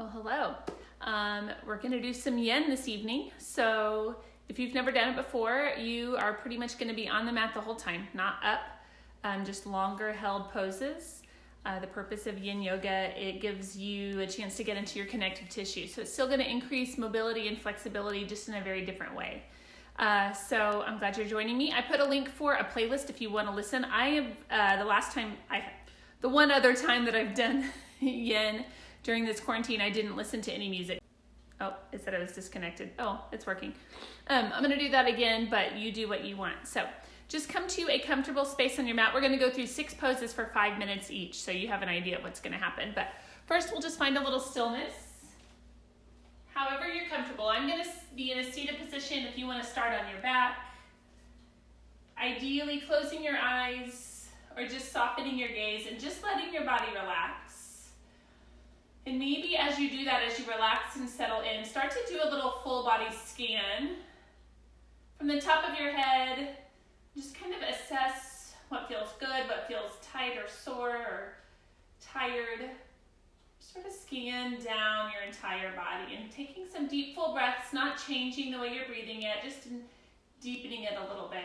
Well, hello. We're going to do some yin this evening. So if you've never done it before, you are pretty much going to be on the mat the whole time, not up, just longer held poses. The purpose of yin yoga, it gives you a chance to get into your connective tissue. So it's still going to increase mobility and flexibility just in a very different way. So I'm glad you're joining me. I put a link for a playlist if you want to listen. I have, the one other time that I've done yin during this quarantine, I didn't listen to any music. Oh, it said I was disconnected. Oh, it's working. I'm going to do that again, but you do what you want. So just come to a comfortable space on your mat. We're going to go through 6 poses for 5 minutes each, so you have an idea of what's going to happen. But first, we'll just find a little stillness. However you're comfortable. I'm going to be in a seated position if you want to start on your back. Ideally, closing your eyes or just softening your gaze and just letting your body relax. And maybe as you do that, as you relax and settle in, start to do a little full body scan from the top of your head. Just kind of assess what feels good, what feels tight or sore or tired. Sort of scan down your entire body and taking some deep full breaths, not changing the way you're breathing it, just deepening it a little bit.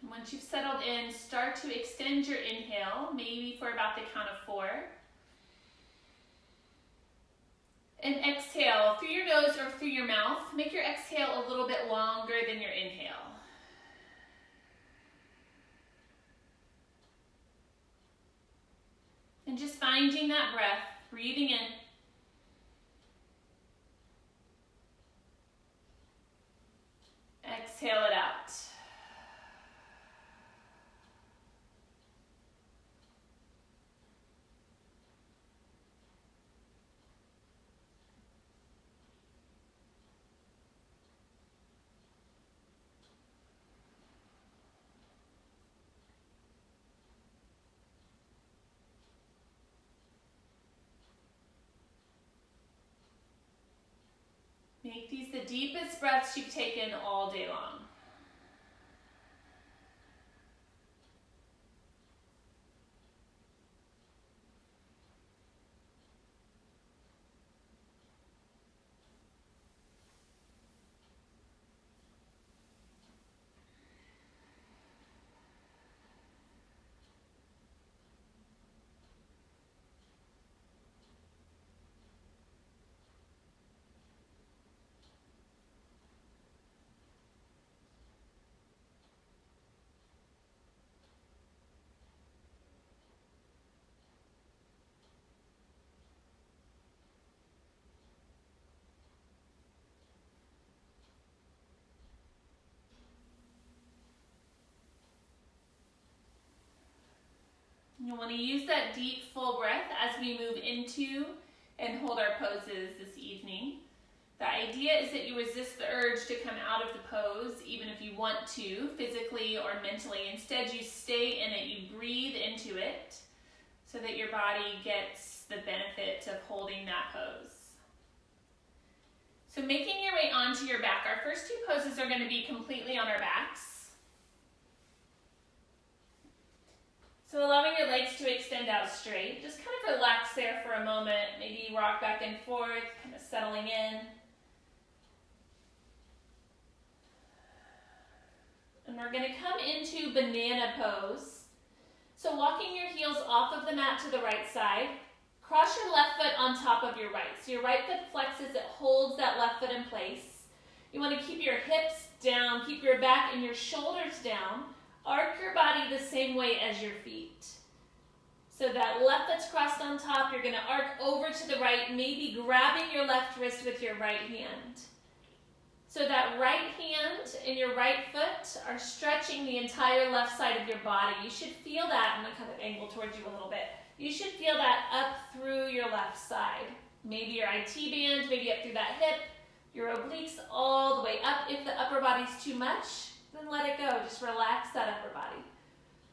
Once you've settled in, start to extend your inhale, maybe for about the count of 4. And exhale through your nose or through your mouth. Make your exhale a little bit longer than your inhale. And just finding that breath, breathing in. Exhale it out. Make these the deepest breaths you've taken all day long. You'll want to use that deep, full breath as we move into and hold our poses this evening. The idea is that you resist the urge to come out of the pose, even if you want to, physically or mentally. Instead, you stay in it, you breathe into it, so that your body gets the benefit of holding that pose. So making your way onto your back, our first 2 poses are going to be completely on our backs. So allowing your legs to extend out straight, just kind of relax there for a moment, maybe rock back and forth, kind of settling in. And we're going to come into banana pose. So walking your heels off of the mat to the right side, cross your left foot on top of your right. So your right foot flexes, it holds that left foot in place. You want to keep your hips down, keep your back and your shoulders down. Arc your body the same way as your feet. So that left foot's crossed on top, you're going to arc over to the right, maybe grabbing your left wrist with your right hand. So that right hand and your right foot are stretching the entire left side of your body. You should feel that. I'm going to kind of angle towards you a little bit. You should feel that up through your left side. maybe your IT band, maybe up through that hip, your obliques all the way up. If the upper body's too much, then let it go. Just relax that upper body.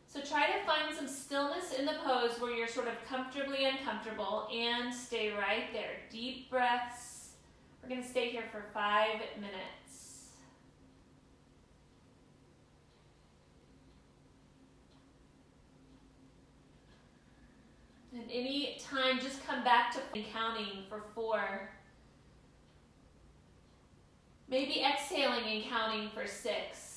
So try to find some stillness in the pose where you're sort of comfortably uncomfortable and stay right there. Deep breaths. We're going to stay here for 5 minutes. And any time, just come back to counting for 4. Maybe exhaling and counting for 6.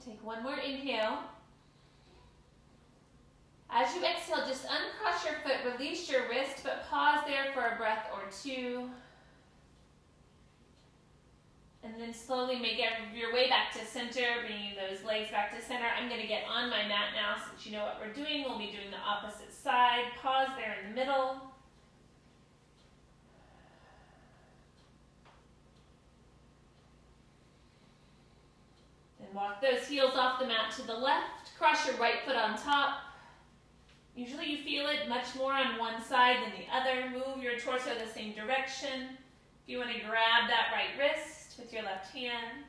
Take one more inhale. As you exhale, just uncross your foot, release your wrist, but pause there for a breath or 2. And then slowly make your way back to center, bringing those legs back to center. I'm going to get on my mat now since you know what we're doing. We'll be doing the opposite side. Pause there in the middle. Then walk those heels off the mat to the left. Cross your right foot on top. Usually you feel it much more on one side than the other. Move your torso the same direction. If you want to grab that right wrist with your left hand.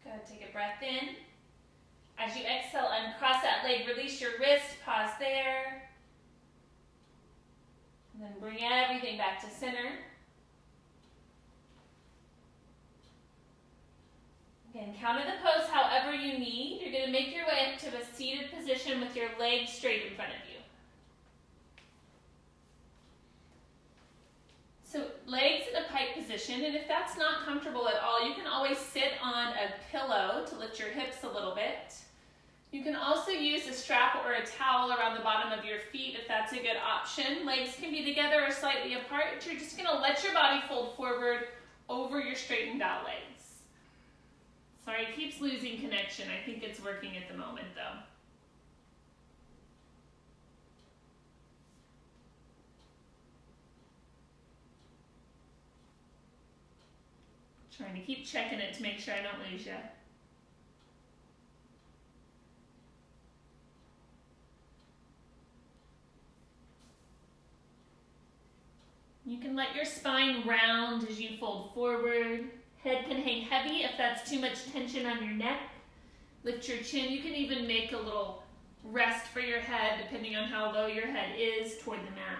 Good, take a breath in. As you exhale, uncross that leg, release your wrist, pause there. And then bring everything back to center. And counter the pose however you need. You're going to make your way up to a seated position with your legs straight in front of you. So legs in a pike position, and if that's not comfortable at all, you can always sit on a pillow to lift your hips a little bit. You can also use a strap or a towel around the bottom of your feet if that's a good option. Legs can be together or slightly apart. You're just going to let your body fold forward over your straightened out legs. Sorry, it keeps losing connection. I think it's working at the moment though. Trying to keep checking it to make sure I don't lose you. You can let your spine round as you fold forward. Head can hang heavy if that's too much tension on your neck. Lift your chin. You can even make a little rest for your head depending on how low your head is toward the mat.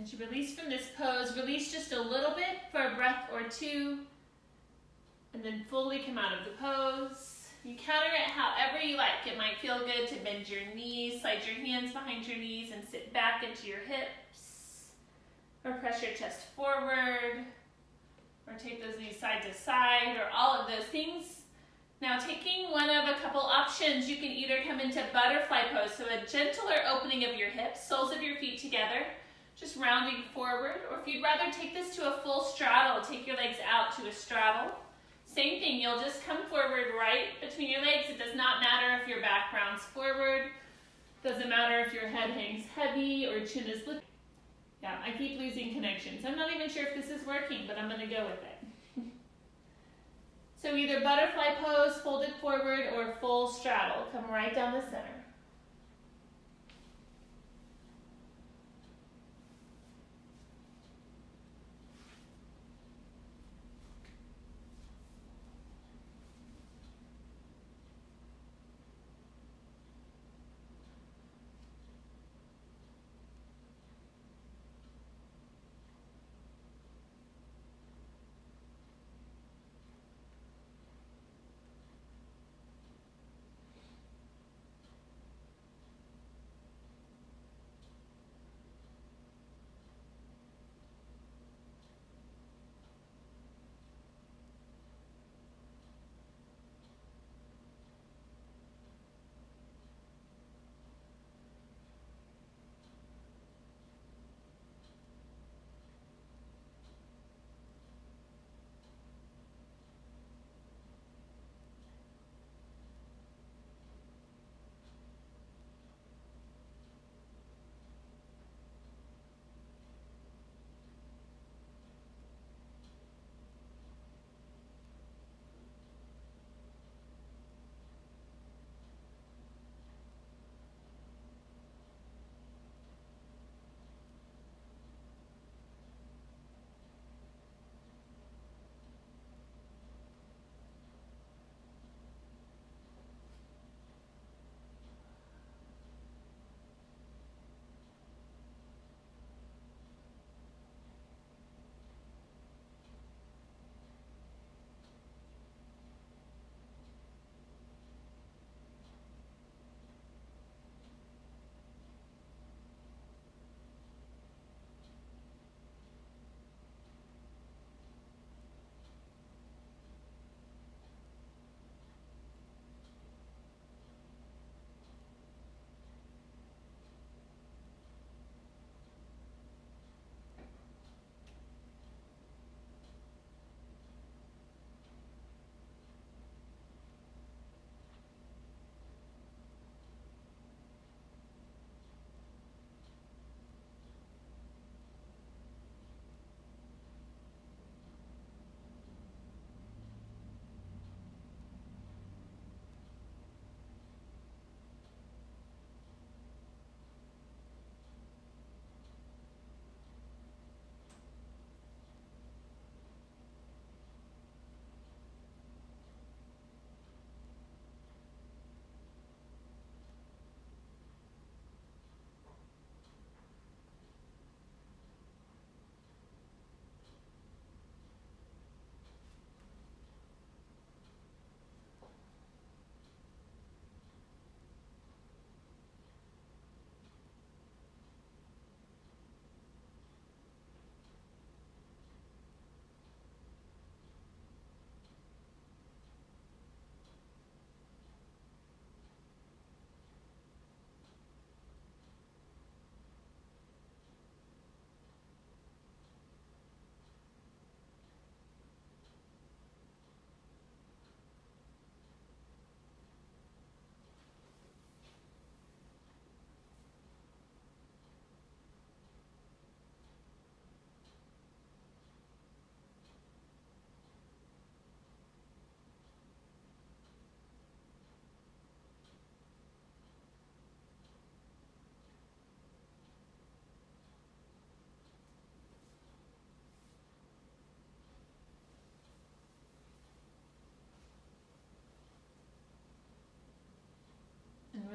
As you release from this pose, release just a little bit for a breath or two, and then fully come out of the pose. You counter it however you like. It might feel good to bend your knees, slide your hands behind your knees, and sit back into your hips. or press your chest forward, or take those knees side to side, or all of those things. Now taking one of a couple options, you can either come into butterfly pose, so a gentler opening of your hips, soles of your feet together, just rounding forward, or if you'd rather take this to a full straddle, take your legs out to a straddle. Same thing, you'll just come forward right between your legs. It does not matter if your back rounds forward, doesn't matter if your head hangs heavy or chin is lifted. Yeah, I keep losing connections. I'm not even sure if this is working, but I'm gonna go with it. So either butterfly pose, folded forward, or full straddle. Come right down the center.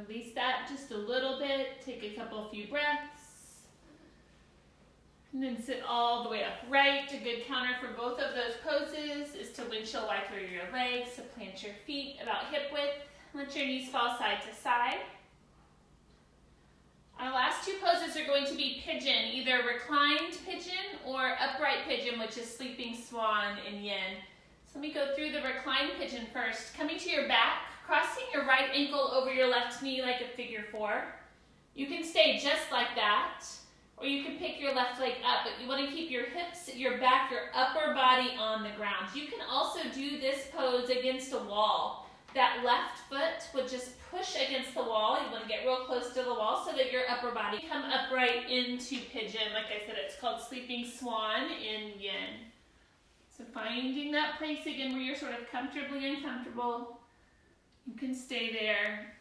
Release that just a little bit. Take a few breaths. And then sit all the way upright. A good counter for both of those poses is to windshield wiper your legs. So plant your feet about hip width. Let your knees fall side to side. Our last two poses are going to be pigeon, either reclined pigeon or upright pigeon, which is sleeping swan in yin. So let me go through the reclined pigeon first. Coming to your back, crossing your right ankle over your left knee like a figure four. You can stay just like that, or you can pick your left leg up, but you want to keep your hips, your back, your upper body on the ground. You can also do this pose against a wall. That left foot would just push against the wall. You want to get real close to the wall so that your upper body come upright into pigeon. Like I said, it's called sleeping swan in yin. So finding that place again where you're sort of comfortably uncomfortable. You can stay there.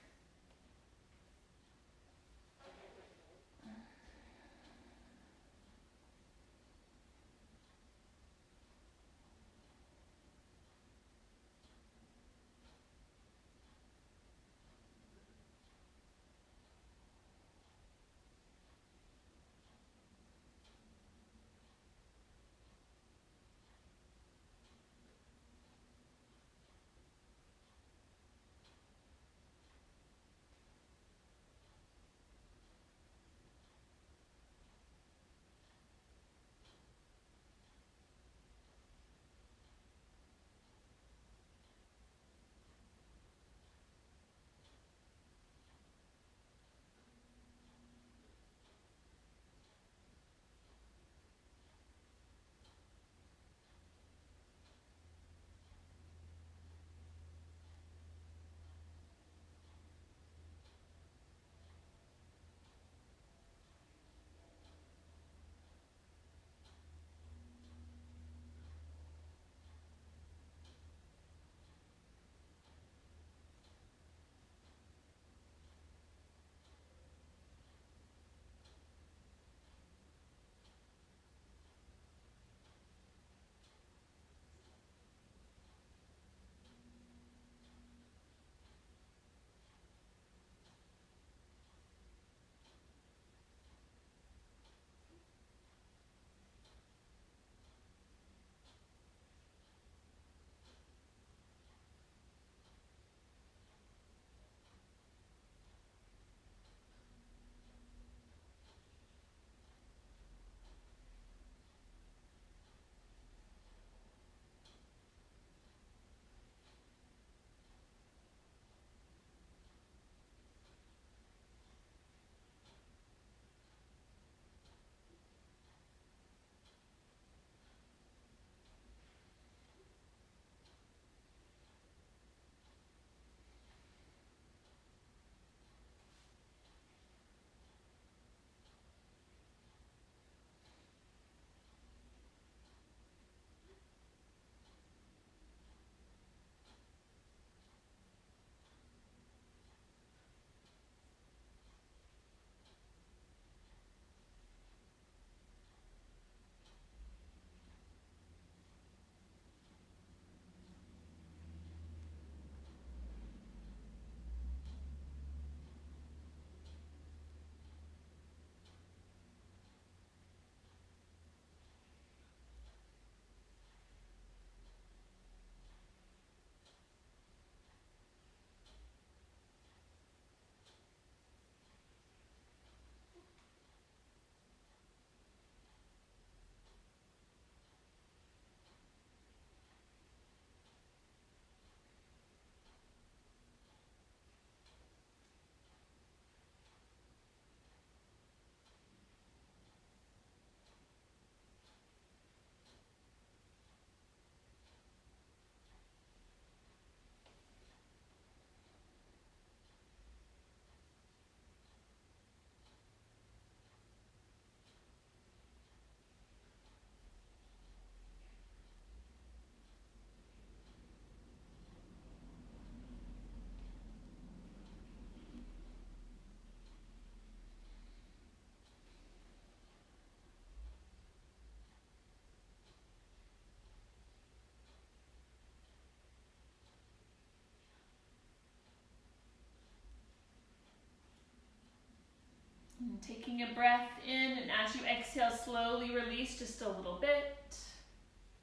And taking a breath in, and as you exhale, slowly release just a little bit.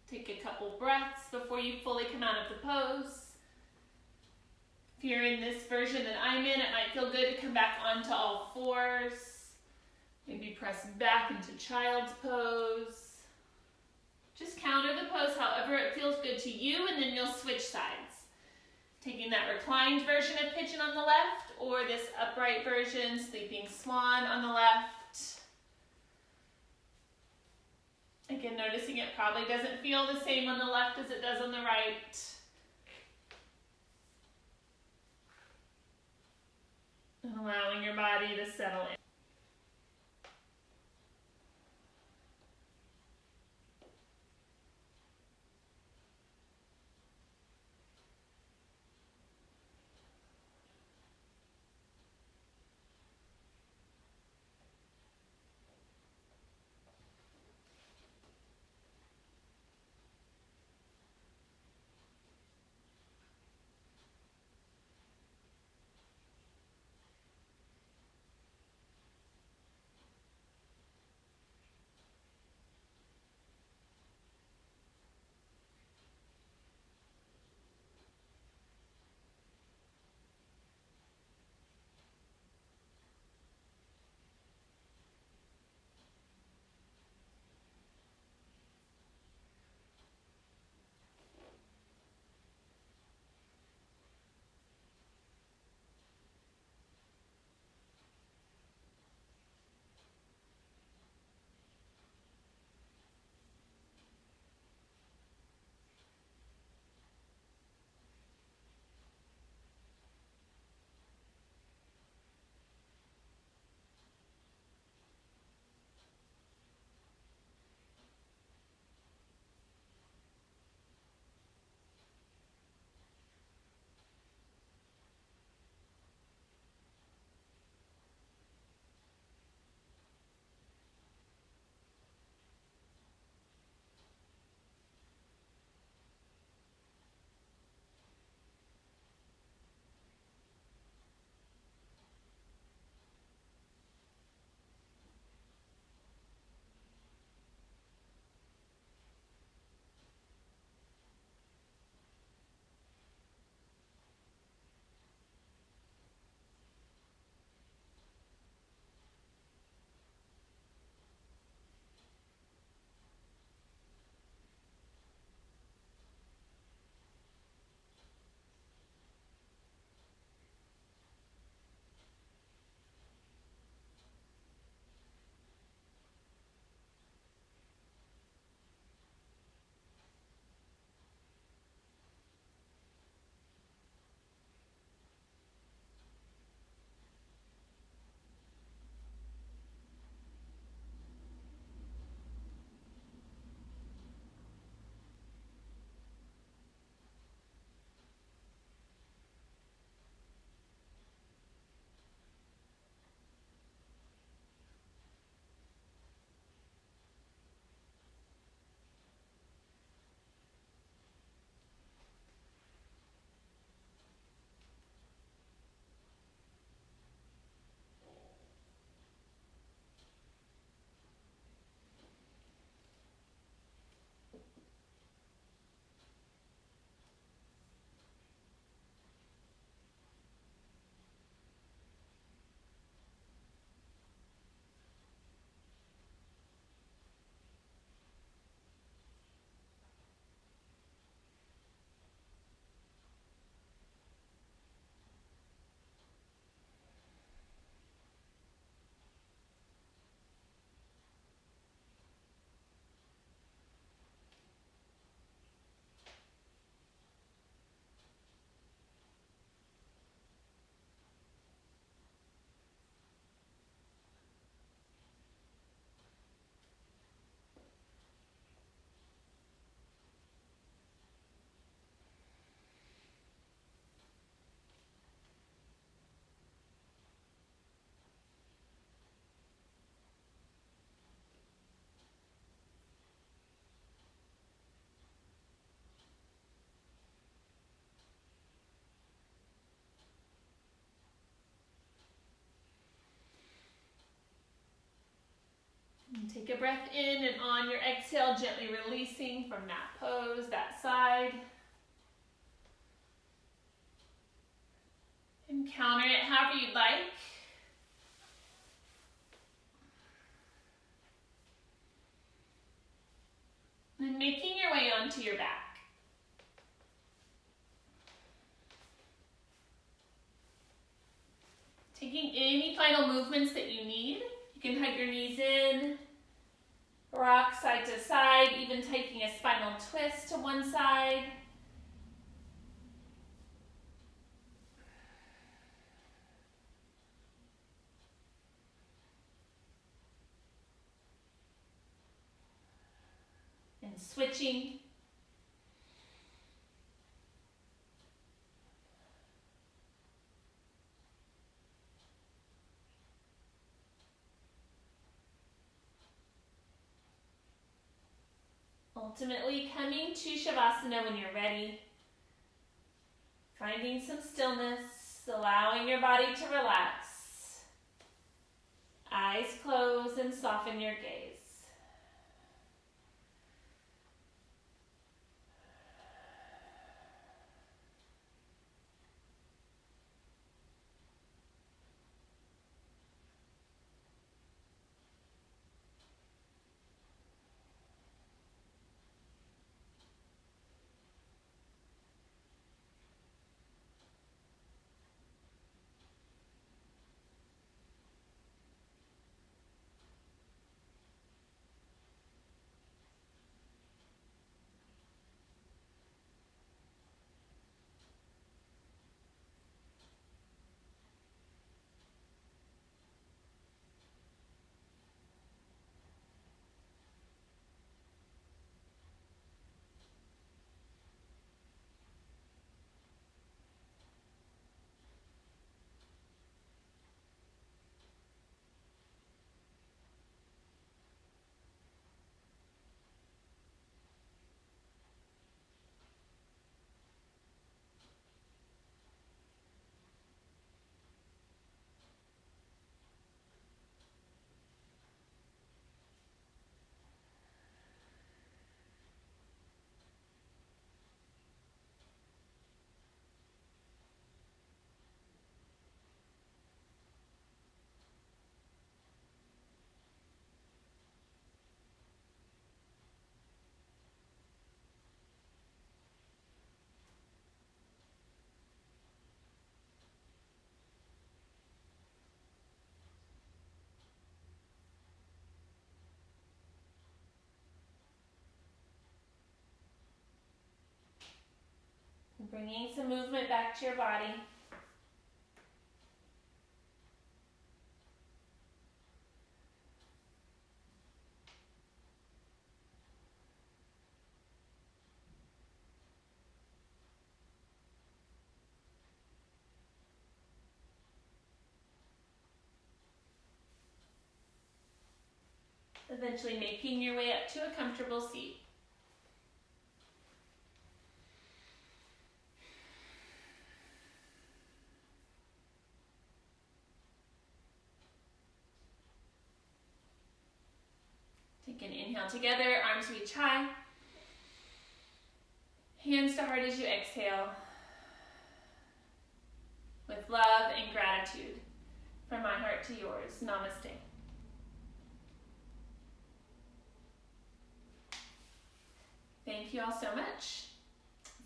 Take a couple breaths before you fully come out of the pose. If you're in this version that I'm in, it might feel good to come back onto all fours. Maybe press back into child's pose. Just counter the pose however it feels good to you, and then you'll switch sides. Taking that reclined version of pigeon on the left, or this upright version, sleeping swan on the left. Again, noticing it probably doesn't feel the same on the left as it does on the right. And allowing your body to settle in. And take a breath in, and on your exhale, gently releasing from that pose, that side. And counter it however you'd like. Taking any final movements that you need. You can hug your knees in, rock side to side, even taking a spinal twist to one side. And switching. Ultimately coming to Shavasana when you're ready. Finding some stillness, allowing your body to relax. Eyes close and soften your gaze. Bringing some movement back to your body. Eventually making your way up to a comfortable seat. Take an inhale together, arms reach high. Hands to heart as you exhale. With love and gratitude, from my heart to yours. Namaste. Thank you all so much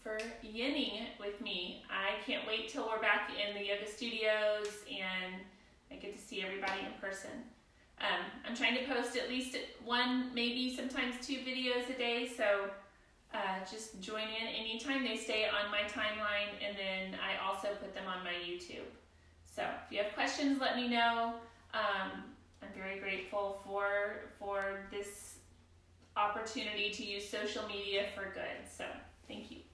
for yinning with me. I can't wait till we're back in the yoga studios and I get to see everybody in person. I'm trying to post at least one, maybe sometimes 2 videos a day, so just join in anytime. They stay on my timeline, and then I also put them on my YouTube. So if you have questions, let me know. I'm very grateful for this opportunity to use social media for good. So thank you.